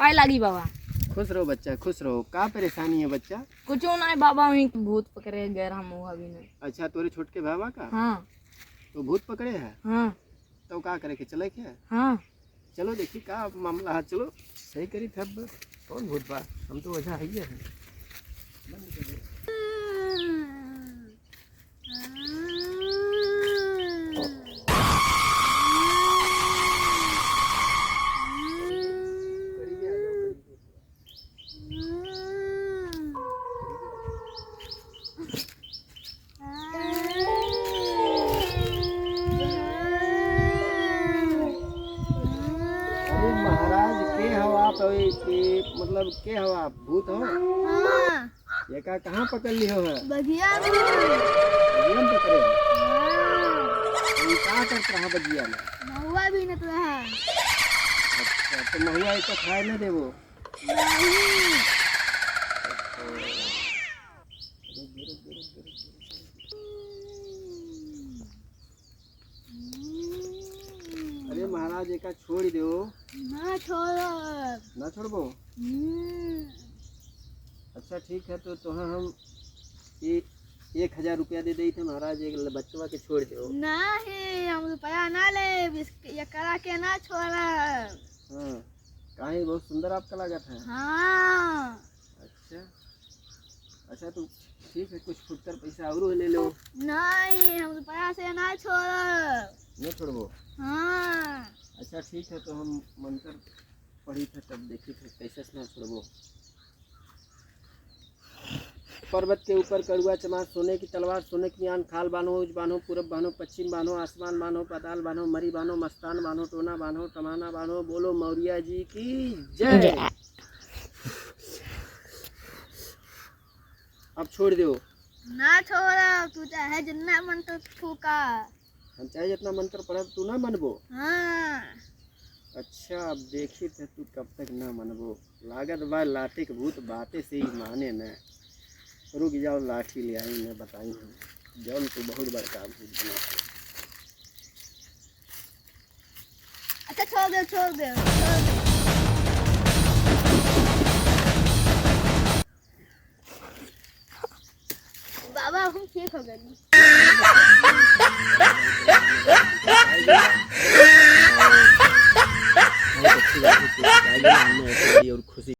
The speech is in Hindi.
पाए लागी बाबा। खुश रहो बच्चा, खुश रहो। का परेशानी है बच्चा? कुछ ना है बाबा, वही भूत पकड़े गैर हम अभी नहीं। अच्छा, तोरे छोटके भावा का? हाँ तो भूत पकड़े है? हाँ तो का करे के चले क्या? हाँ चलो देखी का मामला है, चलो सही करी तब। कौन भूत बा? हम तो वजह है। महाराज के हवा पे मतलब के हवा भूत हो? हाँ। ये का कहाँ पकड़ ली हो है? बगिया में। बगिया में पकड़े हो? हाँ। ये का करता है बगिया में? महुआ भी निकल है। अच्छा, तो महुआ इसको खाए न देवो? नहीं। अरे महाराज एक छोड़ दो। ना छोड़ो। ना छोड़बो? अच्छा ठीक है, तो तुहाँ हम 1000 रुपया दे दी थे महाराज, एक बच्चवा के छोड़ दो। नहीं, हम रुपया ना ले, ये करा के ना छोड़ा। हाँ, काहे बहुत सुंदर आपका लागत है। हाँ। अच्छा तो ठीक है, कुछ फुटकर पैसा और ले लो। नहीं, हम रुपया से ना छोड़ो। न छोड़बो? हाँ। अच्छा ठीक है, तो हम मंत्र पढ़ी थे तब देखी थे कैसे से ना छोड़बो। पर्वत के ऊपर कड़ुआ चमार, सोने की तलवार, सोने की आन, खाल बांधो, उज बांधो, पूरब बांधो, पश्चिम बांधो, आसमान बांधो, पाताल बांधो, मरी बांधो, मस्तान बांधो, टोना बांधो, टमाना बांधो। बोलो मौर्या जी की जय। अब छोड़ दो। ना छोड़ो, तू चाहे जितना मंत्र फूका। हम चाहे जितना मंत्र पढ़ब तू ना मनबो? हाँ। अच्छा, अब देखी थे तू कब तक ना मनबो। लागत बा लाठी के भूत बातें से ही माने न। रुक जाओ, लाठी ले आई मैं बताई हूँ। जौन तू बहुत बड़का भूत बना। अच्छा छोड़ दो, छोड़ दो, छोड़ दो। बाबा हम ठीक हो गए।